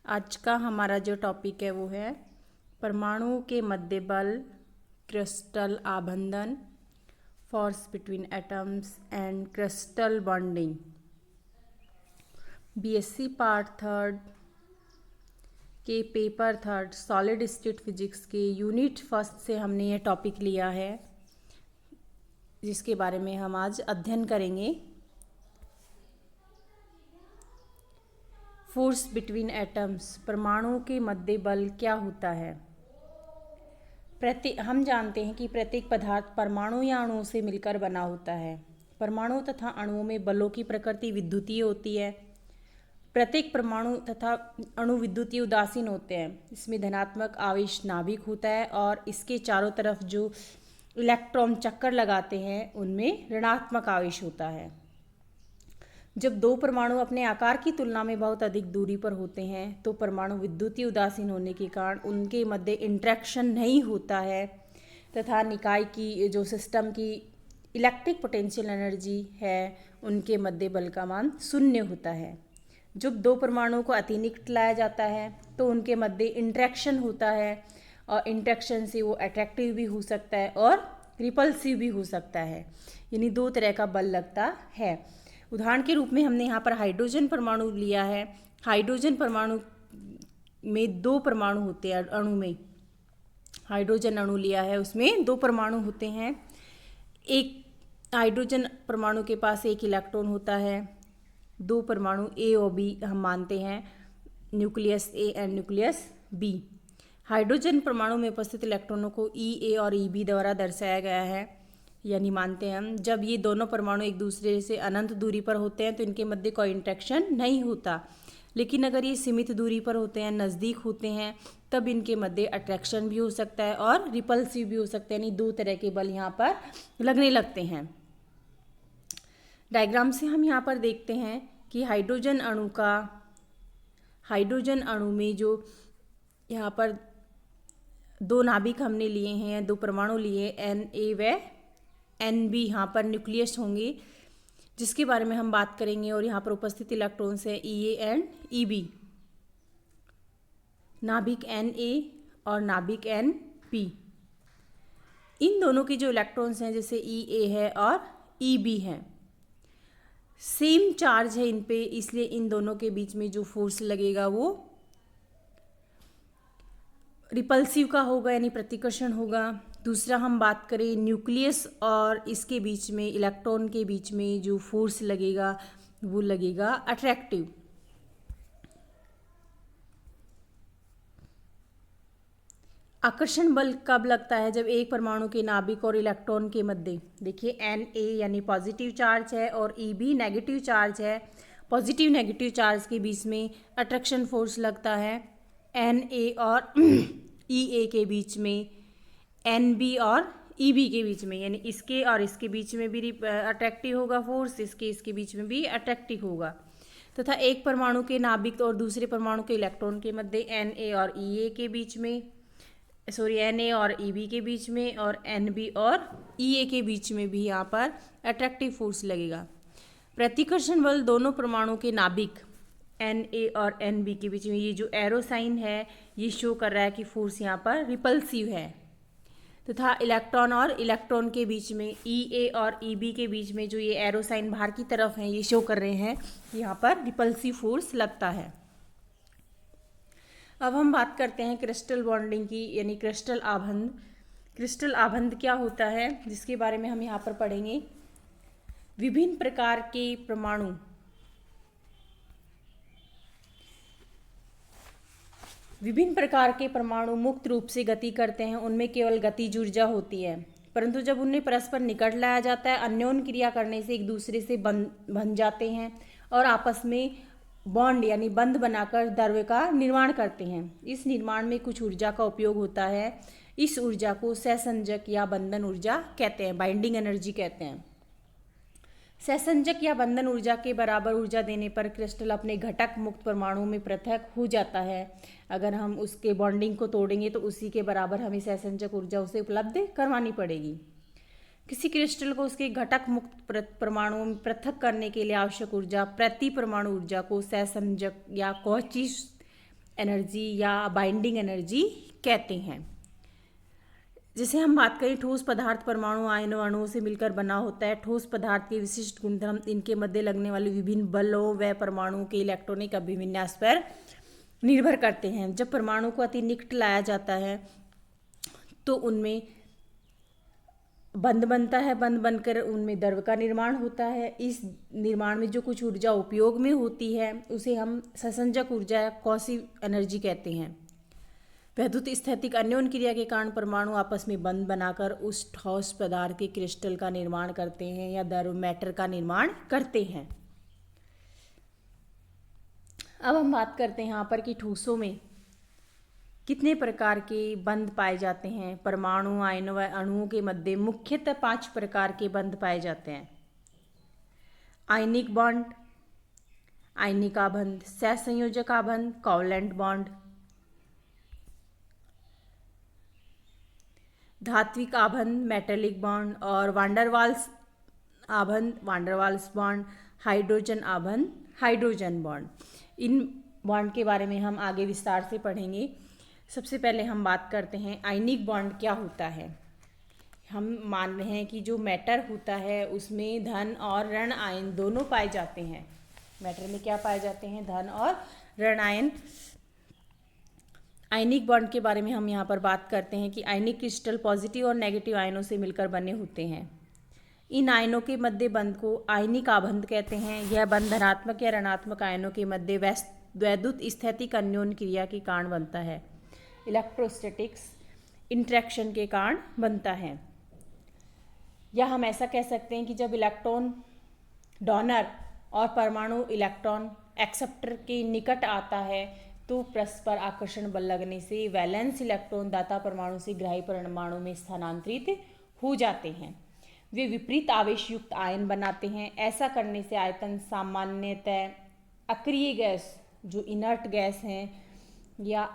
आज का हमारा जो टॉपिक है वो है परमाणुओं के मध्य बल, क्रिस्टल आबंधन, force between atoms and crystal bonding. BSc part third के paper third solid state physics के यूनिट फर्स्ट से हमने ये टॉपिक लिया है, जिसके बारे में हम आज अध्ययन करेंगे। फोर्स बिटवीन एटम्स, परमाणुओं के मध्य बल क्या होता है। हम जानते हैं कि प्रत्येक पदार्थ परमाणु या अणुओं से मिलकर बना होता है। परमाणु तथा अणुओं में बलों की प्रकृति विद्युतीय होती है। प्रत्येक परमाणु तथा अणु विद्युतीय उदासीन होते हैं। इसमें धनात्मक आवेश नाभिक होता है और इसके चारों तरफ जो इलेक्ट्रॉन चक्कर लगाते हैं उनमें ऋणात्मक आवेश होता है। जब दो परमाणु अपने आकार की तुलना में बहुत अधिक दूरी पर होते हैं तो परमाणु विद्युतीय उदासीन होने के कारण उनके मध्य इंटरेक्शन नहीं होता है तथा निकाय की जो सिस्टम की इलेक्ट्रिक पोटेंशियल एनर्जी है उनके मध्य बल का मान 0 होता है। जब दो परमाणुओं को अतिनिकट लाया जाता है तो उनके मध्य इंटरेक्शन होता है और इंटरेक्शन से वो अट्रैक्टिव भी हो सकता है और रिपल्सिव भी हो सकता है, यानी दो तरह का बल लगता है। उदाहरण के रूप में हमने यहाँ पर हाइड्रोजन परमाणु लिया है। हाइड्रोजन परमाणु में दो परमाणु होते हैं। अणु में हाइड्रोजन अणु लिया है, उसमें दो परमाणु होते हैं। एक हाइड्रोजन परमाणु के पास एक इलेक्ट्रॉन होता है। दो परमाणु ए और बी हम मानते हैं, nucleus A and nucleus B. Hydrogen परमाणु में उपस्थित इलेक्ट्रॉनों को ई ए और ई बी द्वारा दर्शाया गया है, यानी मानते हैं हम। जब ये दोनों परमाणु एक दूसरे से अनंत दूरी पर होते हैं तो इनके मध्य कोई इंटरेक्शन नहीं होता, लेकिन अगर ये सीमित दूरी पर होते हैं, नज़दीक होते हैं, तब इनके मध्य अट्रैक्शन भी हो सकता है और रिपल्सिव भी हो सकता है, यानी दो तरह के बल यहाँ पर लगने लगते हैं। डायग्राम से हम यहाँ पर देखते हैं कि हाइड्रोजन अणु में जो यहाँ पर दो नाभिक हमने लिए हैं, दो परमाणु लिए, एन ए व एन बी यहाँ पर न्यूक्लियस होंगे, जिसके बारे में हम बात करेंगे। और यहाँ पर उपस्थित इलेक्ट्रॉन्स हैं ई ए एंड ई बी। नाभिक एन ए और नाभिक एन पी, इन दोनों के जो इलेक्ट्रॉन्स हैं जैसे ई ए है और ई बी हैं, सेम चार्ज है इन पे, इसलिए इन दोनों के बीच में जो फोर्स लगेगा वो रिपल्सिव का होगा, यानी प्रतिकर्षण होगा। दूसरा हम बात करें न्यूक्लियस और इसके बीच में, इलेक्ट्रॉन के बीच में जो फोर्स लगेगा वो लगेगा अट्रैक्टिव। आकर्षण बल कब लगता है? जब एक परमाणु के नाभिक और इलेक्ट्रॉन के मध्य, देखिए एन ए यानी पॉजिटिव चार्ज है और ई बी नेगेटिव चार्ज है। पॉजिटिव नेगेटिव चार्ज के बीच में अट्रैक्शन फोर्स लगता है। एन ए और ई ए के बीच में, एन बी और ई बी के बीच में, यानी इसके और इसके बीच में भी अट्रैक्टिव होगा फोर्स, इसके बीच में भी अट्रैक्टिव होगा। तथा एक परमाणु के नाभिक और दूसरे परमाणु के इलेक्ट्रॉन के मध्य एन ए और ई ए के बीच में, एन ए और ई बी के बीच में और एन बी और ई ए के बीच में भी यहाँ पर अट्रैक्टिव फोर्स लगेगा। प्रतिकर्षण बल दोनों परमाणु के नाभिक एन ए और एन बी के बीच में, ये जो एरो साइन है ये शो कर रहा है कि फोर्स यहाँ पर रिपल्सिव है। तथा इलेक्ट्रॉन और इलेक्ट्रॉन के बीच में, ई ए और ई बी के बीच में जो ये एरो साइन बाहर की तरफ हैं ये शो कर रहे हैं कि यहाँ पर रिपल्सिव फोर्स लगता है। अब हम बात करते हैं क्रिस्टल बॉन्डिंग की, यानी क्रिस्टल आबंध। क्रिस्टल आबंध क्या होता है जिसके बारे में हम यहाँ पर पढ़ेंगे। विभिन्न प्रकार के परमाणु मुक्त रूप से गति करते हैं, उनमें केवल गतिज ऊर्जा होती है, परंतु जब उन्हें परस्पर निकट लाया जाता है अन्योन्य क्रिया करने से एक दूसरे से बंध जाते हैं और आपस में बॉन्ड यानी बंध बनाकर द्रव्य का निर्माण करते हैं। इस निर्माण में कुछ ऊर्जा का उपयोग होता है। इस ऊर्जा को सहसंजक या बंधन ऊर्जा कहते हैं, बाइंडिंग एनर्जी कहते हैं। सहसंजक या बंधन ऊर्जा के बराबर ऊर्जा देने पर क्रिस्टल अपने घटक मुक्त परमाणुओं में पृथक हो जाता है। अगर हम उसके बॉन्डिंग को तोड़ेंगे तो उसी के बराबर हमें सहसंजक ऊर्जा उसे उपलब्ध करवानी पड़ेगी। किसी क्रिस्टल को उसके घटक मुक्त परमाणुओं में पृथक करने के लिए आवश्यक ऊर्जा प्रति परमाणु ऊर्जा को सहसंजक या कॉची एनर्जी या बाइंडिंग एनर्जी कहते हैं। जैसे हम बात करें ठोस पदार्थ परमाणु आयनों अणुओं से मिलकर बना होता है। ठोस पदार्थ के विशिष्ट गुणधर्म इनके मध्य लगने वाले विभिन्न बलों व परमाणुओं के इलेक्ट्रॉनिक अभिविन्यास पर निर्भर करते हैं। जब परमाणु को अति निकट लाया जाता है तो उनमें बंध बनता है, बंध बनकर उनमें द्रव का निर्माण होता है। इस निर्माण में जो कुछ ऊर्जा उपयोग में होती है उसे हम ससंजक ऊर्जा या कौसिव एनर्जी कहते हैं। वैद्युत स्थैतिक अन्योन क्रिया के कारण परमाणु आपस में बंध बनाकर उस ठोस पदार्थ के क्रिस्टल का निर्माण करते हैं या द्रव मैटर का निर्माण करते हैं। अब हम बात करते हैं यहाँ पर कि ठोसों में कितने प्रकार के बंध पाए जाते हैं। परमाणु आयनों व अणुओं के मध्य मुख्यतः 5 प्रकार के बंध पाए जाते हैं। आयनिक बॉन्ड, आयनिक आबंध, सहसंयोजक आबंध, कोवलेंट बॉन्ड, धात्विक आबंध, मेटेलिक बॉन्ड और वांडरवाल्स आबंध, वांडरवाल्स bond, hydrogen आबंध, hydrogen bond. In bond के बारे में हम आगे विस्तार से पढ़ेंगे। सबसे पहले हम बात करते हैं आयनिक बॉन्ड क्या होता है। हम मान रहे हैं कि जो मैटर होता है उसमें धन और ऋण आयन दोनों पाए जाते हैं। मैटर में क्या पाए जाते हैं? धन और ऋण आयन। आयनिक बॉन्ड के बारे में हम यहाँ पर बात करते हैं कि आयनिक क्रिस्टल पॉजिटिव और नेगेटिव आयनों से मिलकर बने होते हैं। इन आयनों के मध्य बंध को आयनिक आबंध कहते हैं। यह बंध धनात्मक या ऋणात्मक आयनों के मध्य वैद्युत स्थैतिक अन्योन क्रिया के कारण बनता है। इलेक्ट्रोस्टैटिक्स इंटरेक्शन के कारण बनता है। या हम ऐसा कह सकते हैं कि जब इलेक्ट्रॉन डोनर और परमाणु इलेक्ट्रॉन एक्सेप्टर के निकट आता है तो परस्पर आकर्षण बल लगने से वैलेंस इलेक्ट्रॉन दाता परमाणु से ग्राही परमाणु में स्थानांतरित हो जाते हैं। वे विपरीत आवेश युक्त आयन बनाते हैं। ऐसा करने से आयतन सामान्यतः अक्रिय गैस, जो इनर्ट गैस हैं या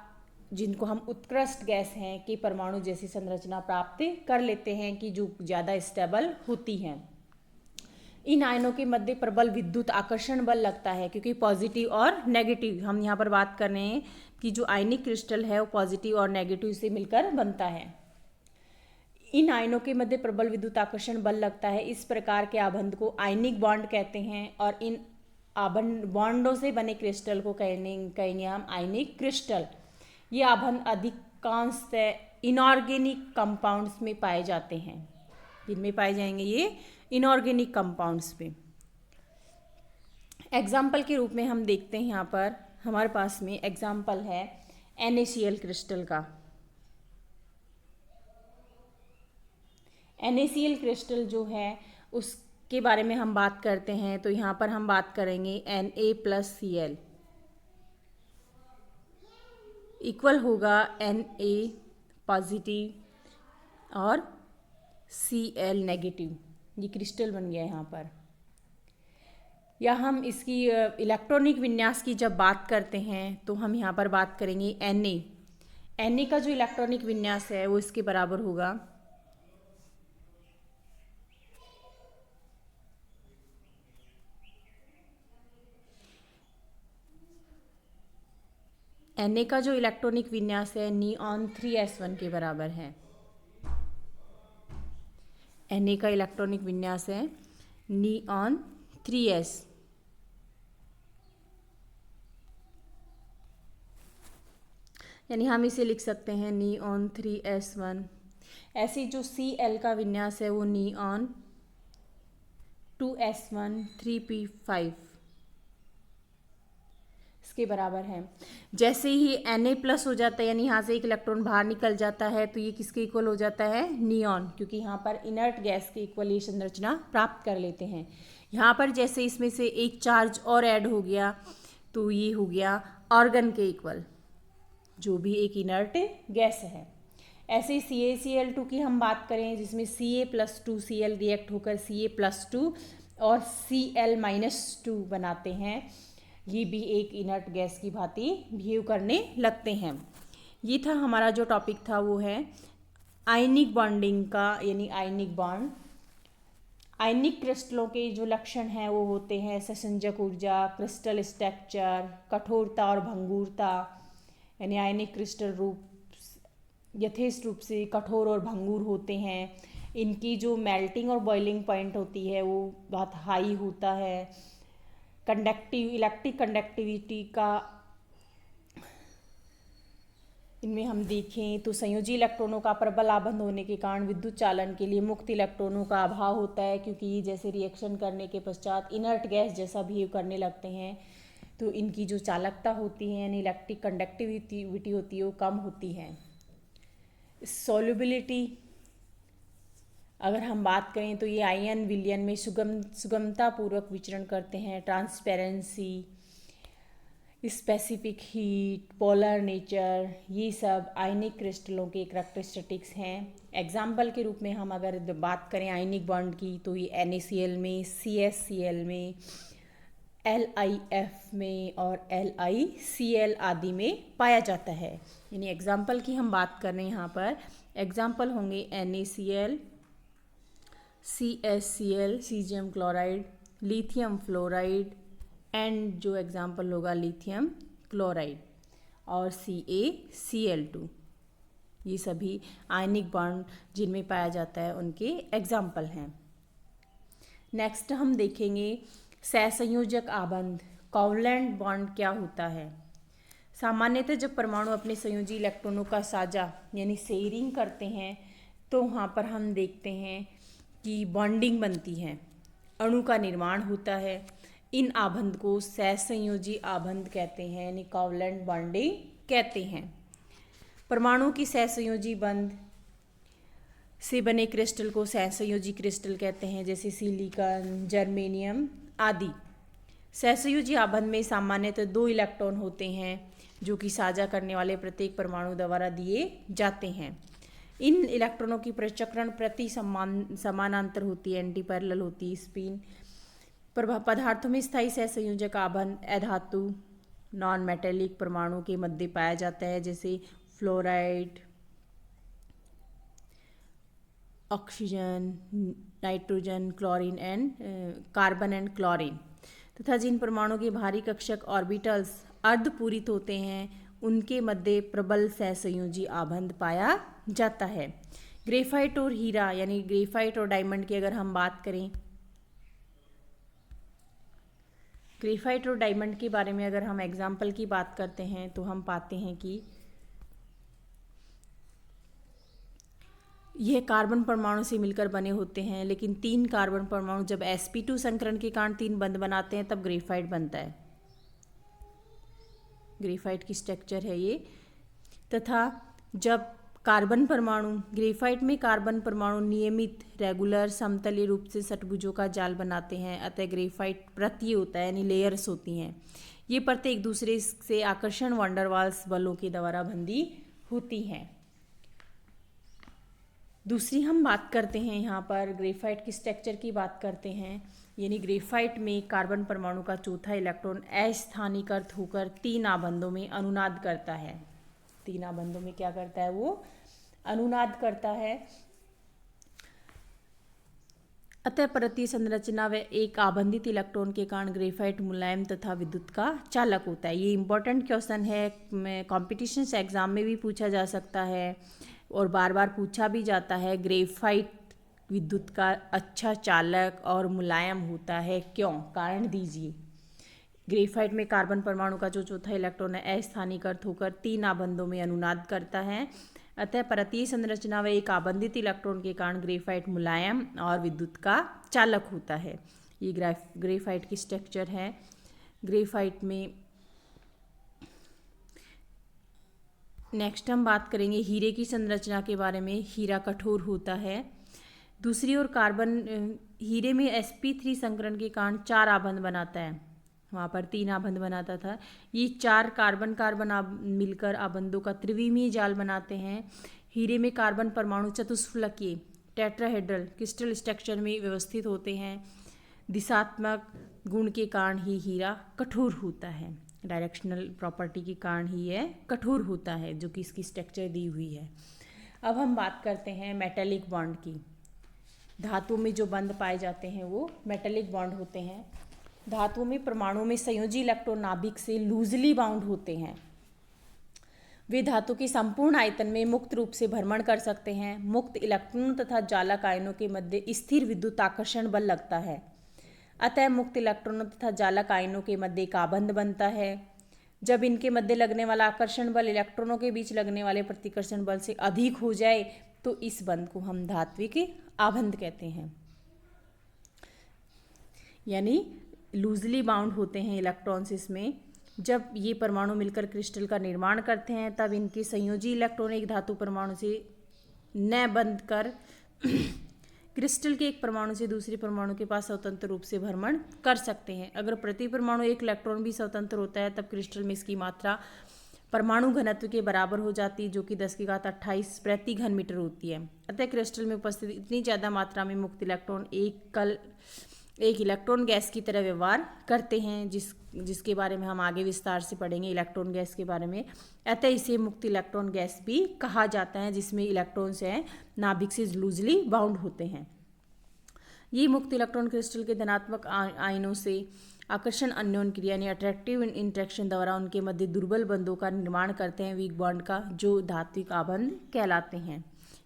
जिनको हम उत्कृष्ट गैस हैं, के परमाणु जैसी संरचना प्राप्त कर लेते हैं कि जो ज़्यादा स्टेबल होती हैं। इन आयनों के मध्य प्रबल विद्युत आकर्षण बल लगता है क्योंकि पॉजिटिव और नेगेटिव, हम यहाँ पर बात कर रहे हैं कि जो आयनिक क्रिस्टल है वो पॉजिटिव और नेगेटिव से मिलकर बनता है। इन आयनों के मध्य प्रबल विद्युत आकर्षण बल लगता है। इस प्रकार के आबंध को आयनिक बॉन्ड कहते हैं और इन आबंध बॉन्डों से बने क्रिस्टल को कहेंगे हम आयनिक क्रिस्टल। ये आबंध अधिकांशतः इनऑर्गेनिक कंपाउंड्स में पाए जाते हैं। जिनमें पाए जाएंगे ये इनऑर्गेनिक कंपाउंड्स में। एग्जाम्पल के रूप में हम देखते हैं, यहाँ पर हमारे पास में एग्जाम्पल है NaCl क्रिस्टल का। NaCl क्रिस्टल जो है उसके बारे में हम बात करते हैं तो यहाँ पर हम बात करेंगे Na+Cl इक्वल होगा Na पॉजिटिव और Cl नेगेटिव। ये क्रिस्टल बन गया यहाँ पर। या हम इसकी इलेक्ट्रॉनिक विन्यास की जब बात करते हैं तो हम यहाँ पर बात करेंगे Na का जो इलेक्ट्रॉनिक विन्यास है वो इसके बराबर होगा Na का जो इलेक्ट्रॉनिक विन्यास है नियॉन 3s1 के बराबर है। Na का इलेक्ट्रॉनिक विन्यास है नियॉन 3s। यानी हम इसे लिख सकते हैं नियॉन 3s1। ऐसी जो Cl का विन्यास है वो नियॉन 2s1 3p5 इसके बराबर है। जैसे ही Na+ हो जाता है यानी यहाँ से एक इलेक्ट्रॉन बाहर निकल जाता है तो ये किसके इक्वल हो जाता है? नियॉन, क्योंकि यहाँ पर इनर्ट गैस के इक्वल ये संरचना प्राप्त कर लेते हैं। यहाँ पर जैसे इसमें से एक चार्ज और ऐड हो गया तो ये हो गया ऑर्गन के इक्वल, जो भी एक इनर्ट गैस है। ऐसे ही CaCl2 की हम बात करें जिसमें Ca+2Cl रिएक्ट होकर Ca+2 और Cl-2 बनाते हैं। ये भी एक इनर्ट गैस की भांति बिहेव करने लगते हैं। ये था हमारा जो टॉपिक था वो है आयनिक बॉन्डिंग का, यानी आयनिक बॉन्ड। आयनिक क्रिस्टलों के जो लक्षण हैं वो होते हैं ससंजक ऊर्जा, क्रिस्टल स्ट्रक्चर, कठोरता और भंगुरता, यानी आयनिक क्रिस्टल रूप यथेष्ट रूप से कठोर और भंगुर होते हैं। इनकी जो मेल्टिंग और बॉइलिंग पॉइंट होती है वो बहुत हाई होता है। इलेक्ट्रिक कंडक्टिविटी का इनमें हम देखें तो संयोजी इलेक्ट्रॉनों का प्रबल आबंध होने के कारण विद्युत चालन के लिए मुक्त इलेक्ट्रॉनों का अभाव होता है, क्योंकि ये जैसे रिएक्शन करने के पश्चात इनर्ट गैस जैसा बिहेव करने लगते हैं, तो इनकी जो चालकता होती है यानी इलेक्ट्रिक कंडक्टिविटी होती है वो कम होती है। सॉल्युबिलिटी अगर हम बात करें तो ये आयन विलयन में सुगमता पूर्वक विचरण करते हैं। Transparency, specific heat, polar nature, ये सब आयनिक क्रिस्टलों के करैक्टरिस्टिक्स हैं। एग्जाम्पल के रूप में हम अगर बात करें आयनिक बॉन्ड की तो ये NaCl में, CsCl में, LiF में और LiCl आदि में पाया जाता है। यानी एग्जाम्पल की हम बात कर रहे हैं, यहाँ पर एग्जाम्पल होंगे NaCl, CsCl, caesium chloride, lithium fluoride and जो एग्जाम्पल होगा लिथियम क्लोराइड और CaCl2। ये सभी आयनिक बॉन्ड जिनमें पाया जाता है उनके एग्जाम्पल हैं। नेक्स्ट हम देखेंगे सहसंयोजक आबंध, कोवलेंट बॉन्ड क्या होता है। सामान्यतः जब परमाणु अपने संयोजी इलेक्ट्रॉनों का साझा यानी शेयरिंग करते हैं तो वहाँ पर हम देखते हैं कि बॉन्डिंग बनती है, अणु का निर्माण होता है। इन आबंध को सहसंयोजी आबंध कहते हैं यानी कोवलेंट बॉन्डिंग कहते हैं। परमाणु की सहसंयोजी बंध से बने क्रिस्टल को सहसंयोजी क्रिस्टल कहते हैं, जैसे सिलिकॉन, जर्मेनियम आदि। सहसंयोजी आबंध में सामान्यतः 2 इलेक्ट्रॉन होते हैं जो कि साझा करने वाले प्रत्येक परमाणु द्वारा दिए जाते हैं। इन इलेक्ट्रॉनों की प्रचक्रण प्रति समानांतर होती है, एंटी पैरेलल होती है स्पिन। पदार्थों में स्थायी सहसंयोजक आबंध अधातु नॉन मेटेलिक परमाणु के मध्य पाया जाता है, जैसे fluoride, oxygen, nitrogen, chlorine and carbon and chlorine. तथा जिन परमाणु के भारी कक्षक ऑर्बिटल्स अर्धपूरित होते हैं उनके मध्य प्रबल सहसंयोजी आबंध पाया जाता है। ग्रेफाइट और हीरा यानी ग्रेफाइट और डायमंड की अगर हम बात करें, ग्रेफाइट और डायमंड के बारे में अगर हम एग्जाम्पल की बात करते हैं तो हम पाते हैं कि यह कार्बन परमाणु से मिलकर बने होते हैं, लेकिन 3 कार्बन परमाणु जब sp2 संकरण के कारण 3 बंध बनाते हैं तब ग्रेफाइट बनता है। ग्रेफाइट की स्ट्रक्चर है ये। तथा जब कार्बन परमाणु ग्रेफाइट में कार्बन परमाणु नियमित रेगुलर समतलीय रूप से षटभुजों का जाल बनाते हैं, अतः ग्रेफाइट प्रति होता है यानी लेयर्स होती हैं। ये परतें एक दूसरे से आकर्षण वंडरवाल्स बलों के द्वारा बंधी होती हैं। दूसरी हम बात करते हैं यहाँ पर ग्रेफाइट की स्ट्रक्चर की बात करते हैं, यानी ग्रेफाइट में कार्बन परमाणु का चौथा इलेक्ट्रॉन अस्थानीकृत होकर 3 आबंधों में अनुनाद करता है। 3 आबंधों में क्या करता है, वो अनुनाद करता है। अतः परतीय संरचना व एक आबंधित इलेक्ट्रॉन के कारण ग्रेफाइट मुलायम तथा विद्युत का चालक होता है। ये इंपॉर्टेंट क्वेश्चन है, कॉम्पिटिशन एग्जाम में भी पूछा जा सकता है और बार बार पूछा भी जाता है। ग्रेफाइट विद्युत का अच्छा चालक और मुलायम होता है, क्यों, कारण दीजिए। ग्रेफाइट में कार्बन परमाणु का जो चौथा इलेक्ट्रॉन है अस्थानीकृत होकर 3 आबंधों में अनुनाद करता है। अतः परतीय संरचना व एक आबंधित इलेक्ट्रॉन के कारण ग्रेफाइट मुलायम और विद्युत का चालक होता है। ये ग्रेफाइट की स्ट्रक्चर है। ग्रेफाइट में नेक्स्ट हम बात करेंगे हीरे की संरचना के बारे में। हीरा कठोर होता है। दूसरी ओर कार्बन हीरे में sp3 संकरण के कारण 4 आबंध बनाता है, वहाँ पर 3 आबंध बनाता था। ये 4 कार्बन मिलकर आबंधों का त्रिविमीय जाल बनाते हैं। हीरे में कार्बन परमाणु चतुष्फलकीय टेट्राहेड्रल क्रिस्टल स्ट्रक्चर में व्यवस्थित होते हैं। दिशात्मक गुण के कारण ही हीरा कठोर होता है, डायरेक्शनल प्रॉपर्टी के कारण ही यह कठोर होता है, जो कि इसकी स्ट्रक्चर दी हुई है। अब हम बात करते हैं मेटेलिक बॉन्ड की। धातुओं में जो बंध पाए जाते हैं वो मेटेलिक बॉन्ड होते हैं। धातुओं में परमाणु में संयोजी इलेक्ट्रॉन नाभिक से लूजली बाउंड होते हैं वे धातु के संपूर्ण आयतन में मुक्त रूप से भ्रमण कर सकते हैं। मुक्त इलेक्ट्रॉनों तथा जालक आयनों के मध्य स्थिर विद्युत आकर्षण बल लगता है। अतः मुक्त इलेक्ट्रॉनों तथा जालक आयनों के मध्य एक आबंध बनता है। जब इनके मध्य लगने वाला आकर्षण बल इलेक्ट्रॉनों के बीच लगने वाले प्रतिकर्षण बल से अधिक हो जाए तो इस बंध को हम धात्विक आबंध कहते हैं। यानी लूजली बाउंड होते हैं इलेक्ट्रॉन्स इसमें। जब ये परमाणु मिलकर क्रिस्टल का निर्माण करते हैं तब इनके संयोजी इलेक्ट्रॉन एक धातु परमाणु से न बंध कर क्रिस्टल के एक परमाणु से दूसरे परमाणु के पास स्वतंत्र रूप से भ्रमण कर सकते हैं। अगर प्रति परमाणु एक इलेक्ट्रॉन भी स्वतंत्र होता है तब क्रिस्टल में इसकी मात्रा परमाणु घनत्व के बराबर हो जाती है, जो कि 10⁻28 प्रति घन मीटर होती है। अतः क्रिस्टल में उपस्थित इतनी ज़्यादा मात्रा में मुक्त इलेक्ट्रॉन एक इलेक्ट्रॉन गैस की तरह व्यवहार करते हैं, जिसके बारे में हम आगे विस्तार से पढ़ेंगे इलेक्ट्रॉन गैस के बारे में। अतः इसे मुक्त इलेक्ट्रॉन गैस भी कहा जाता है, जिसमें इलेक्ट्रॉन्स हैं नाभिक से लूजली बाउंड होते हैं। ये मुक्त इलेक्ट्रॉन क्रिस्टल के धनात्मक आयनों से आकर्षण अन्योन क्रिया यानी अट्रैक्टिव इंटरेक्शन द्वारा उनके मध्य दुर्बल बंधों का निर्माण करते हैं, वीक बॉन्ड का, जो धात्विक आबंध कहलाते हैं।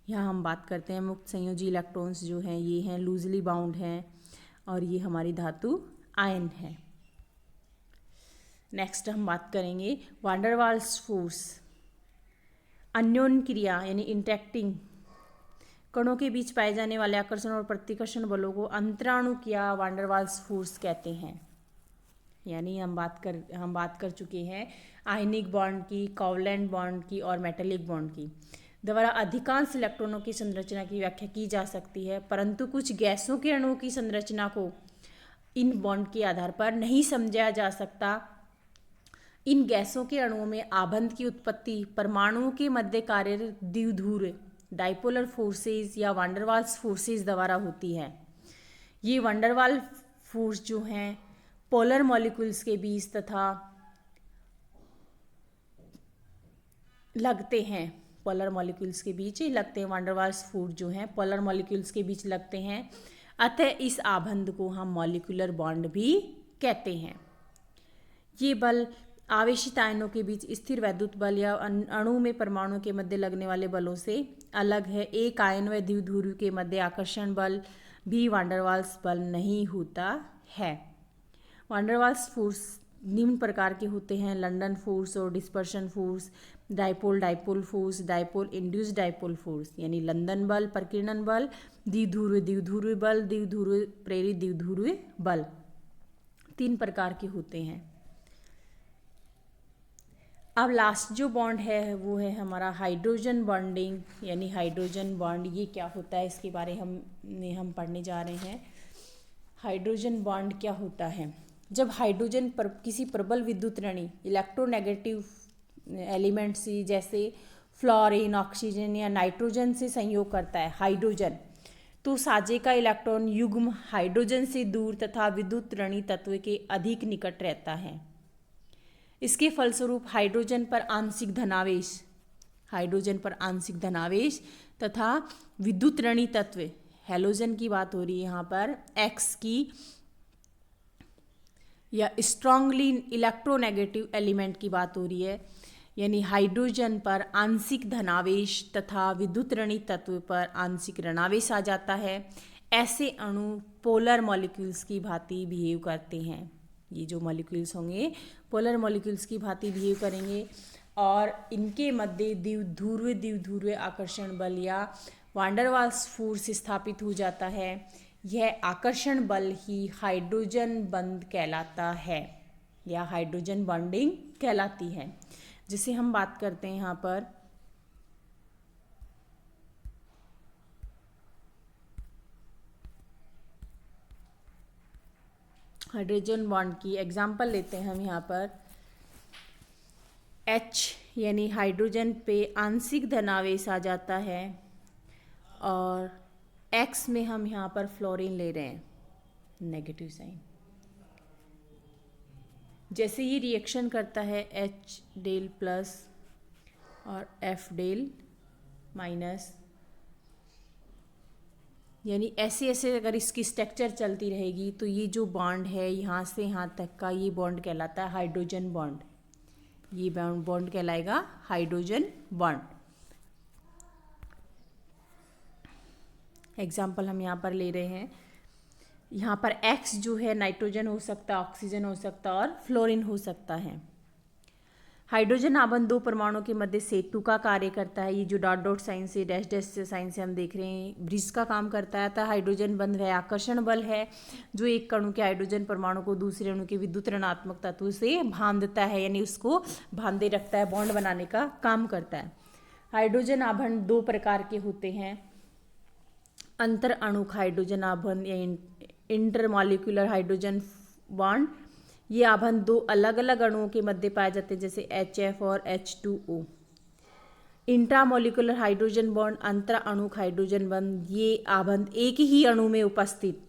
यहाँ हम बात करते हैं मुक्त संयोजी इलेक्ट्रॉन्स जो हैं ये हैं लूजली बाउंड हैं और ये हमारी धातु आयन है। नेक्स्ट हम बात करेंगे वान डेर वाल्स फोर्स। अन्योन क्रिया यानी इंटरेक्टिंग कणों के बीच पाए जाने वाले आकर्षण और प्रतिकर्षण बलों को अंतराणु या वान डेर वाल्स फोर्स कहते हैं। यानी हम बात कर चुके हैं आयनिक बॉन्ड की, कोवलेंट बॉन्ड की और मेटेलिक बॉन्ड की द्वारा अधिकांश इलेक्ट्रॉनों की संरचना की व्याख्या की जा सकती है, परंतु कुछ गैसों के अणुओं की संरचना को इन बॉन्ड के आधार पर नहीं समझा जा सकता। इन गैसों के अणुओं में आबंध की उत्पत्ति परमाणुओं के मध्य कार्यरत द्विध्रुव डाइपोलर फोर्सेस या वान डेर वाल्स फोर्सेस द्वारा होती है। ये वान डेर वाल्स फोर्स जो हैं पोलर मॉलिक्यूल्स के बीच तथा लगते हैं, पोलर मॉलिक्यूल्स के बीच ही लगते हैं। वान डेर वाल्स फोर्स जो हैं पोलर मॉलिक्यूल्स के बीच लगते हैं, अतः इस आबंध को हम मॉलिक्यूलर बॉन्ड भी कहते हैं। ये बल आवेशित आयनों के बीच स्थिर वैद्युत बल या अणु में परमाणु के मध्य लगने वाले बलों से अलग है। एक आयन व द्विध्रुव के मध्य आकर्षण बल भी वान डेर वाल्स बल नहीं होता है। वान डेर वाल्स फोर्स निम्न प्रकार के होते हैं: लंडन फोर्स और dispersion force, dipole force, dipole induced dipole force यानी लंदन बल, प्रकीर्णन बल, द्विध्रुव बल, द्विध्रुव प्रेरित द्विध्रुव बल, 3 प्रकार के होते हैं। अब लास्ट जो बॉन्ड है वो है हमारा हाइड्रोजन बॉन्डिंग यानी हाइड्रोजन बॉन्ड। ये क्या होता है इसके बारे में हम पढ़ने जा रहे हैं। हाइड्रोजन बॉन्ड क्या होता है? जब हाइड्रोजन पर किसी प्रबल विद्युत ऋणी इलेक्ट्रोनेगेटिव एलिमेंट से जैसे फ्लोरीन, ऑक्सीजन या नाइट्रोजन से संयोग करता है हाइड्रोजन, तो साजे का इलेक्ट्रॉन युग्म हाइड्रोजन से दूर तथा विद्युत ऋणी तत्व के अधिक निकट रहता है। इसके फलस्वरूप हाइड्रोजन पर आंशिक धनावेश तथा विद्युत ऋणी तत्व हैलोजन की बात हो रही है यहाँ पर, एक्स की या स्ट्रांगली इलेक्ट्रोनेगेटिव एलिमेंट की बात हो रही है, यानी हाइड्रोजन पर आंशिक धनावेश तथा विद्युत ऋणी तत्व पर आंशिक ऋणावेश आ जाता है। ऐसे अणु पोलर मॉलिक्यूल्स की भांति बिहेव करते हैं। ये जो मॉलिक्यूल्स होंगे पोलर मॉलिक्यूल्स की भांति बिहेव करेंगे और इनके मध्य द्विध्रुव आकर्षण बल या वान डेर वाल्स फोर्स स्थापित हो जाता है। यह आकर्षण बल ही हाइड्रोजन बंध कहलाता है या हाइड्रोजन बॉन्डिंग कहलाती है, जिसे हम बात करते हैं यहाँ पर हाइड्रोजन बॉन्ड की। एग्जाम्पल लेते हैं हम यहाँ पर H यानी हाइड्रोजन पे आंशिक धनावेश आ जाता है और X में हम यहाँ पर फ्लोरीन ले रहे हैं नेगेटिव साइन। जैसे ये रिएक्शन करता है H डेल प्लस और F डेल माइनस, यानी ऐसे ऐसे अगर इसकी स्ट्रक्चर चलती रहेगी तो ये जो बॉन्ड है यहाँ से यहाँ तक का ये बॉन्ड कहलाता है हाइड्रोजन बॉन्ड। ये बॉन्ड कहलाएगा हाइड्रोजन बॉन्ड। एग्जाम्पल हम यहाँ पर ले रहे हैं, यहाँ पर X जो है नाइट्रोजन हो सकता है, ऑक्सीजन हो सकता है और फ्लोरीन हो सकता है। हाइड्रोजन आबंध दो परमाणु के मध्य सेतु का कार्य करता है। ये जो डॉट डॉट साइन से डैश डैश साइन से हम देख रहे हैं, ब्रिज का काम करता है। अतः हाइड्रोजन बंध वह आकर्षण बल है जो एक अणु के हाइड्रोजन परमाणु को दूसरे अणु के विद्युत ऋणात्मक तत्व से बांधता है, यानी उसको बांधे रखता है, बॉन्ड बनाने का काम करता है। हाइड्रोजन आबंध दो प्रकार के होते हैं, अंतर अणुक हाइड्रोजन आबंध या इंटरमॉलिक्यूलर हाइड्रोजन बॉन्ड। ये आबंध दो अलग अलग अणुओं के मध्य पाए जाते हैं, जैसे HF और H2O। इंट्रामॉलिक्यूलर हाइड्रोजन बॉन्ड अंतर अणुक हाइड्रोजन बॉन्ड, ये आबंध एक ही अणु में उपस्थित,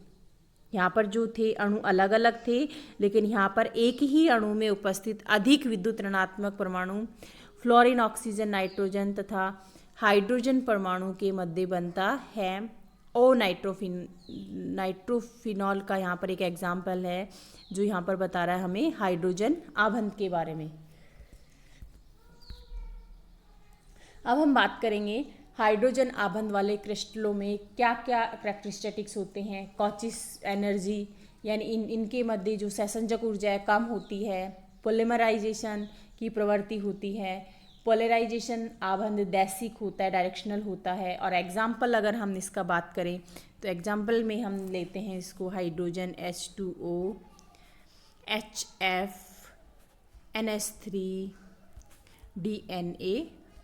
यहाँ पर जो थे अणु अलग अलग थे लेकिन यहाँ पर एक ही अणु में उपस्थित अधिक विद्युत ऋणात्मक परमाणु फ्लोरीन, ऑक्सीजन, नाइट्रोजन तथा हाइड्रोजन परमाणु के मध्य बनता है। ओ नाइट्रोफिनॉल का यहाँ पर एक एग्जाम्पल है जो यहाँ पर बता रहा है हमें हाइड्रोजन आबंध के बारे में। अब हम बात करेंगे हाइड्रोजन आबंध वाले क्रिस्टलों में क्या क्या कैरेक्टरिस्टिक्स होते हैं। कॉचिस एनर्जी यानी इनके मध्य जो सहसंजक ऊर्जा है कम होती है। पोलिमराइजेशन की प्रवृत्ति होती है। पोलराइजेशन आबंध दैसिक होता है, डायरेक्शनल होता है। और एग्जाम्पल अगर हम इसका बात करें तो एग्जाम्पल में हम लेते हैं इसको hydrogen H2O, HF, NH3, DNA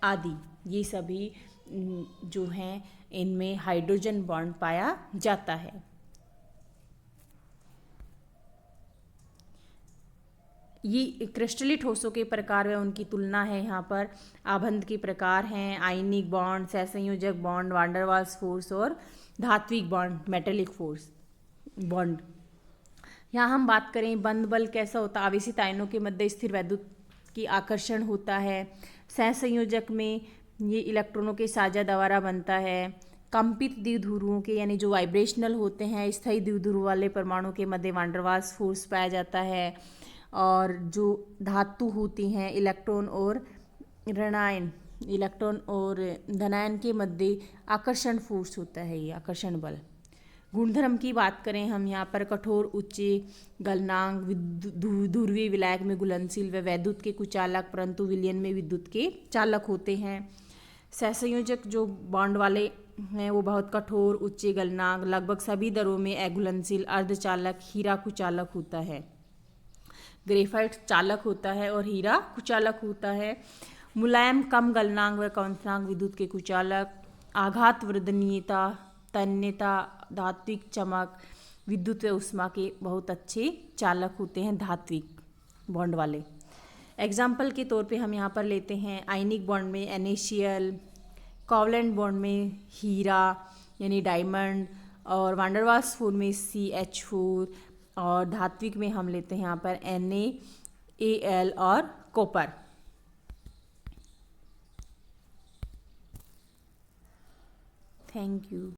आदि, ये सभी जो हैं इनमें हाइड्रोजन बॉन्ड पाया जाता है। ये क्रिस्टलीय ठोसों के प्रकार व उनकी तुलना है। यहाँ पर आबंध के प्रकार हैं आयनिक बॉन्ड, सहसंयोजक bond, van der Waals force और धात्विक बॉन्ड, मेटेलिक फोर्स बॉन्ड। यहाँ हम बात करें बंध बल कैसा होता है। आवेशित आयनों के मध्य स्थिर वैद्युत की आकर्षण होता है। सहसंयोजक में ये इलेक्ट्रॉनों के साझा द्वारा बनता है। कंपित द्विध्रुवों के यानी जो वाइब्रेशनल होते हैं स्थायी द्विध्रुव वाले परमाणु के मध्य वान डेर वाल्स फोर्स पाया जाता है। और जो धातु होती हैं इलेक्ट्रॉन और ऋणायन, इलेक्ट्रॉन और धनायन के मध्य आकर्षण फोर्स होता है, ये आकर्षण बल। गुणधर्म की बात करें हम यहाँ पर कठोर, उच्च गलनांक, ध्रुवीय विलायक में घुलनशील व वैद्युत के कुचालक परंतु विलयन में विद्युत के चालक होते हैं। सहसंयोजक जो बॉन्ड वाले हैं वो बहुत कठोर, उच्च गलनांक, लगभग सभी दरों में अघुलनशील, अर्धचालक, हीरा कुचालक होता है। ग्रेफाइट चालक होता है और हीरा कुचालक होता है। मुलायम, कम गलनांक व कंपनांक विद्युत के कुचालक। आघात वर्धनीयता, तन्यता, धात्विक चमक, विद्युत व ऊष्मा के बहुत अच्छे चालक होते हैं धात्विक बॉन्ड वाले। एग्जाम्पल के तौर पे हम यहाँ पर लेते हैं आयनिक बॉन्ड में NaCl, कोवलेंट बॉन्ड में हीरा यानी डायमंड और वान डेर वाल्स फोर्स में CH4 और धात्विक में हम लेते हैं यहाँ पर NaAl और कॉपर। Thank you.